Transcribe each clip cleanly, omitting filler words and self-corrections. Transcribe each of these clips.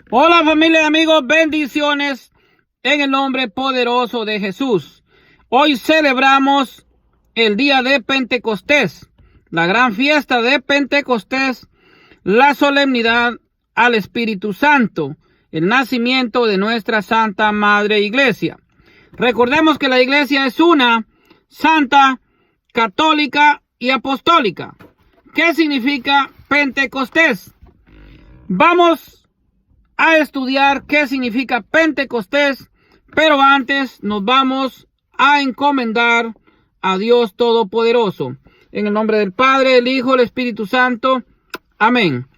Hola familia y amigos, bendiciones en el nombre poderoso de Jesús. Hoy celebramos el día de Pentecostés, la gran fiesta de Pentecostés, la solemnidad al Espíritu Santo, el nacimiento de nuestra Santa Madre Iglesia. Recordemos que la Iglesia es una, santa, católica y apostólica. ¿Qué significa Pentecostés? Vamos a estudiar qué significa Pentecostés, pero antes nos vamos a encomendar a Dios Todopoderoso. En el nombre del Padre, el Hijo, el Espíritu Santo. Amén.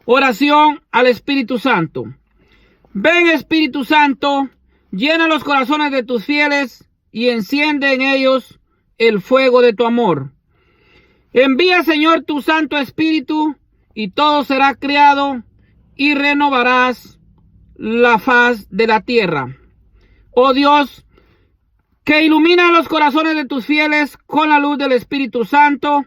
Oración al Espíritu Santo. Ven, Espíritu Santo, llena los corazones de tus fieles y enciende en ellos el fuego de tu amor. Envía, Señor, tu Santo Espíritu y todo será creado y renovarás la faz de la tierra. Oh Dios, que ilumina los corazones de tus fieles con la luz del Espíritu Santo,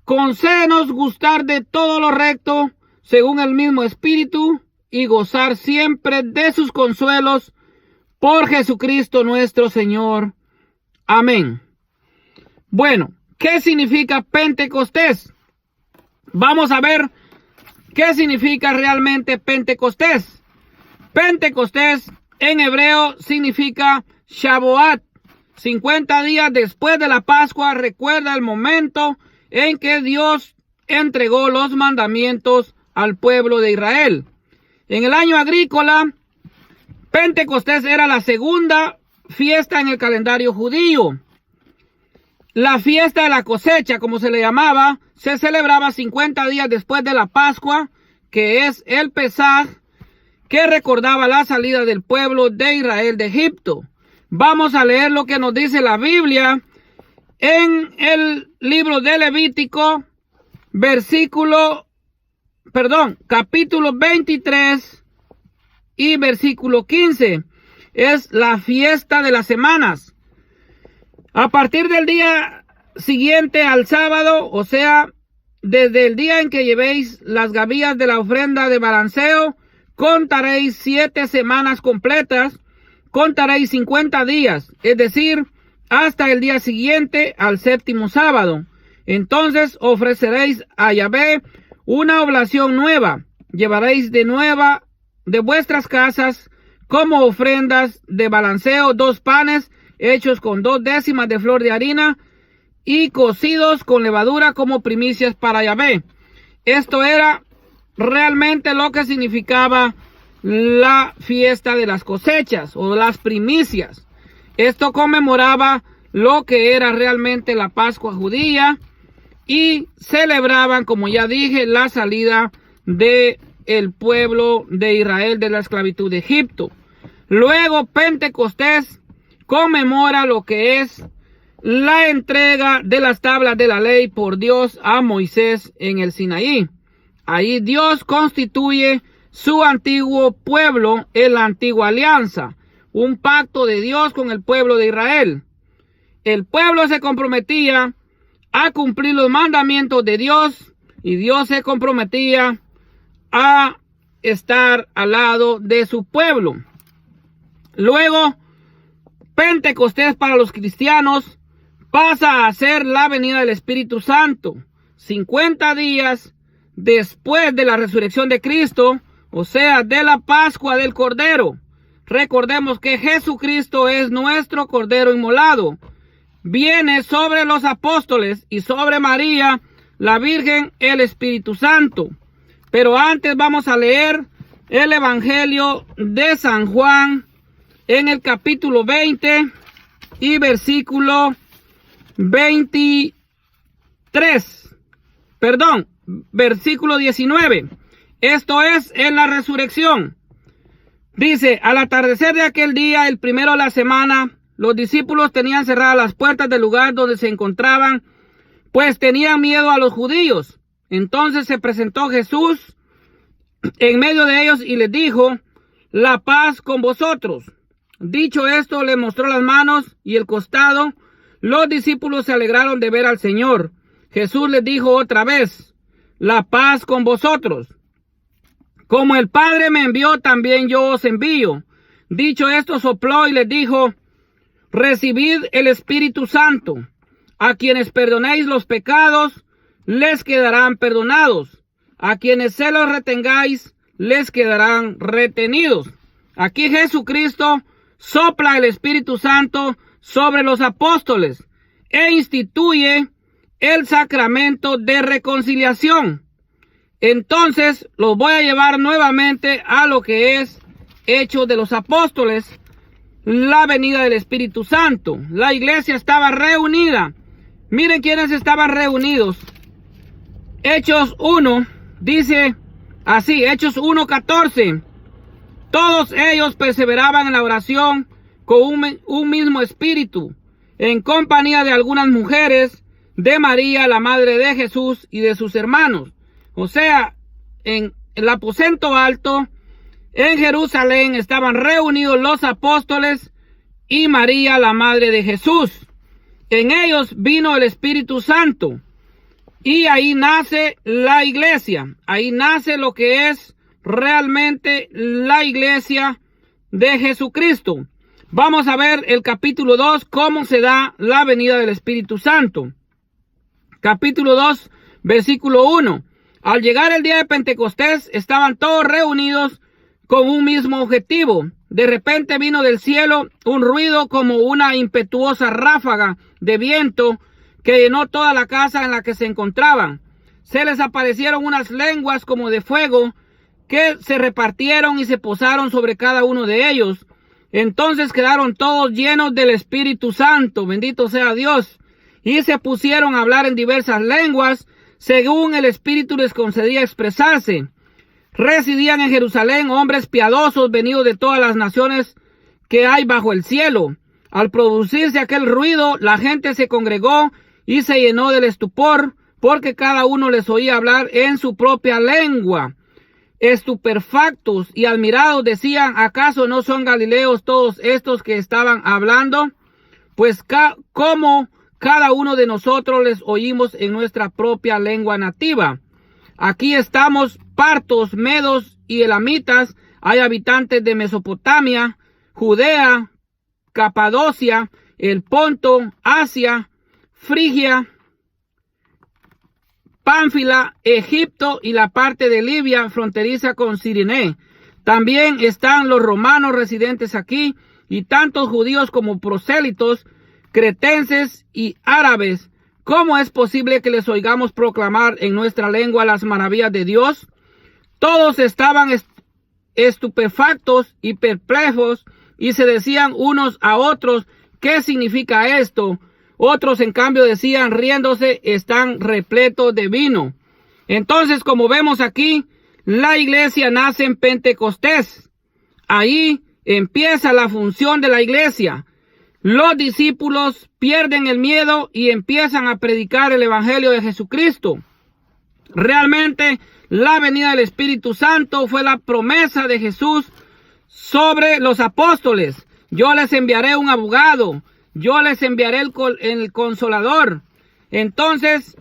concédenos gustar de todo lo recto según el mismo Espíritu y gozar siempre de sus consuelos por Jesucristo nuestro Señor. Amén. Bueno, ¿qué significa Pentecostés? Vamos a ver qué significa realmente Pentecostés. Pentecostés en hebreo significa Shavuot. 50 días después de la Pascua recuerda el momento en que Dios entregó los mandamientos al pueblo de Israel. En el año agrícola, Pentecostés era la segunda fiesta en el calendario judío. La fiesta de la cosecha, como se le llamaba, se celebraba 50 días después de la Pascua, que es el Pesaj, que recordaba la salida del pueblo de Israel de Egipto. Vamos a leer lo que nos dice la Biblia en el libro de Levítico, capítulo 23 y versículo 15. Es la fiesta de las semanas. A partir del día siguiente al sábado, o sea, desde el día en que llevéis las gavillas de la ofrenda de balanceo, contaréis 7 semanas completas, contaréis 50 días, es decir, hasta el día siguiente al séptimo sábado. Entonces ofreceréis a Yahvé una oblación nueva, llevaréis de vuestras casas como ofrendas de balanceo 2 panes hechos con 2 décimas de flor de harina y cocidos con levadura como primicias para Yahvé. Esto era realmente lo que significaba la fiesta de las cosechas o las primicias. Esto conmemoraba lo que era realmente la Pascua judía y celebraban, como ya dije, la salida del pueblo de Israel de la esclavitud de Egipto. Luego Pentecostés conmemora lo que es la entrega de las tablas de la ley por Dios a Moisés en el Sinaí. Ahí Dios constituye su antiguo pueblo en la antigua alianza, un pacto de Dios con el pueblo de Israel. El pueblo se comprometía a cumplir los mandamientos de Dios y Dios se comprometía a estar al lado de su pueblo. Luego, Pentecostés para los cristianos pasa a ser la venida del Espíritu Santo, 50 días después de la resurrección de Cristo, o sea, de la Pascua del Cordero. Recordemos que Jesucristo es nuestro Cordero inmolado. Viene sobre los apóstoles y sobre María, la Virgen, el Espíritu Santo. Pero antes vamos a leer el Evangelio de San Juan en el capítulo 20 y versículo 19. Esto es en la resurrección. Dice, al atardecer de aquel día, el primero de la semana, los discípulos tenían cerradas las puertas del lugar donde se encontraban, pues tenían miedo a los judíos. Entonces se presentó Jesús en medio de ellos y les dijo, la paz con vosotros. Dicho esto, le mostró las manos y el costado. Los discípulos se alegraron de ver al Señor. Jesús les dijo otra vez, la paz con vosotros. Como el Padre me envió, también yo os envío. Dicho esto, sopló y les dijo: recibid el Espíritu Santo. A quienes perdonéis los pecados, les quedarán perdonados. A quienes se los retengáis, les quedarán retenidos. Aquí Jesucristo sopla el Espíritu Santo sobre los apóstoles e instituye el sacramento de reconciliación. Entonces los voy a llevar nuevamente a lo que es Hechos de los Apóstoles, la venida del Espíritu Santo. La iglesia estaba reunida. Miren quiénes estaban reunidos. Hechos 1 dice así, Hechos 1:14. Todos ellos perseveraban en la oración con un mismo espíritu, en compañía de algunas mujeres, de María, la madre de Jesús, y de sus hermanos. O sea, en el aposento alto, en Jerusalén, estaban reunidos los apóstoles y María, la madre de Jesús. En ellos vino el Espíritu Santo. Y ahí nace la iglesia. Ahí nace lo que es realmente la iglesia de Jesucristo. Vamos a ver el capítulo 2, cómo se da la venida del Espíritu Santo. Capítulo 2, versículo 1. Al llegar el día de Pentecostés, estaban todos reunidos con un mismo objetivo. De repente vino del cielo un ruido como una impetuosa ráfaga de viento que llenó toda la casa en la que se encontraban. Se les aparecieron unas lenguas como de fuego que se repartieron y se posaron sobre cada uno de ellos. Entonces quedaron todos llenos del Espíritu Santo, bendito sea Dios, y se pusieron a hablar en diversas lenguas, según el Espíritu les concedía expresarse. Residían en Jerusalén hombres piadosos venidos de todas las naciones que hay bajo el cielo. Al producirse aquel ruido, la gente se congregó y se llenó del estupor, porque cada uno les oía hablar en su propia lengua. Estupefactos y admirados decían: ¿acaso no son galileos todos estos que estaban hablando? Pues como cada uno de nosotros les oímos en nuestra propia lengua nativa. Aquí estamos partos, medos y elamitas, hay habitantes de Mesopotamia, Judea, Capadocia, el Ponto, Asia, Frigia, Pánfila, Egipto y la parte de Libia fronteriza con Cirene. También están los romanos residentes aquí, y tantos judíos como prosélitos, cretenses y árabes. ¿Cómo es posible que les oigamos proclamar en nuestra lengua las maravillas de Dios? Todos estaban estupefactos y perplejos, y se decían unos a otros: ¿qué significa esto? Otros, en cambio, decían riéndose: están repletos de vino. Entonces, como vemos aquí, la iglesia nace en Pentecostés. Ahí empieza la función de la iglesia. Los discípulos pierden el miedo y empiezan a predicar el Evangelio de Jesucristo. Realmente, la venida del Espíritu Santo fue la promesa de Jesús sobre los apóstoles. Yo les enviaré un abogado. Yo les enviaré el Consolador. Entonces,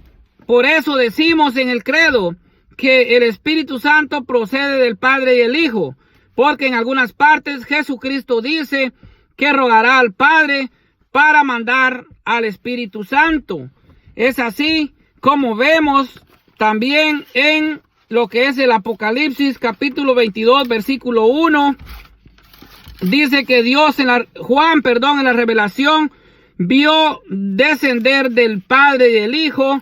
por eso decimos en el credo que el Espíritu Santo procede del Padre y el Hijo, porque en algunas partes Jesucristo dice que rogará al Padre para mandar al Espíritu Santo. Es así como vemos también en lo que es el Apocalipsis capítulo 22 versículo 1. Dice que Juan en la revelación vio descender del Padre y del Hijo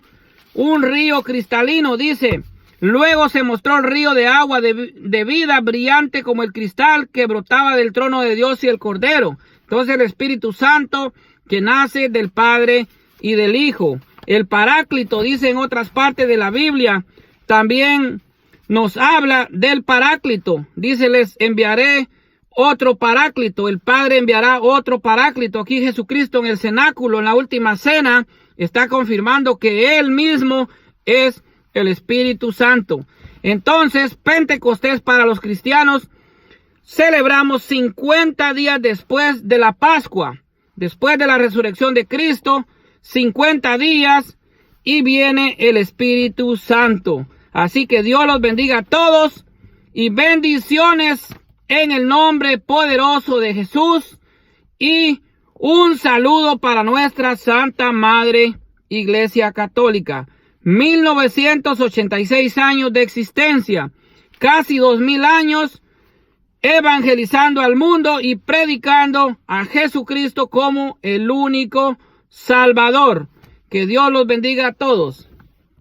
un río cristalino. Dice: luego se mostró el río de agua de vida, brillante como el cristal, que brotaba del trono de Dios y el Cordero. Entonces el Espíritu Santo, que nace del Padre y del Hijo. El Paráclito, dice en otras partes de la Biblia, también nos habla del Paráclito. Dice: les enviaré otro Paráclito. El Padre enviará otro Paráclito. Aquí Jesucristo en el cenáculo, en la última cena, está confirmando que Él mismo es el Espíritu Santo. Entonces, Pentecostés para los cristianos celebramos 50 días después de la Pascua, después de la resurrección de Cristo, 50 días, y viene el Espíritu Santo. Así que Dios los bendiga a todos y bendiciones en el nombre poderoso de Jesús. Y un saludo para nuestra Santa Madre Iglesia Católica. 1986 años de existencia, casi 2000 años evangelizando al mundo y predicando a Jesucristo como el único Salvador. Que Dios los bendiga a todos.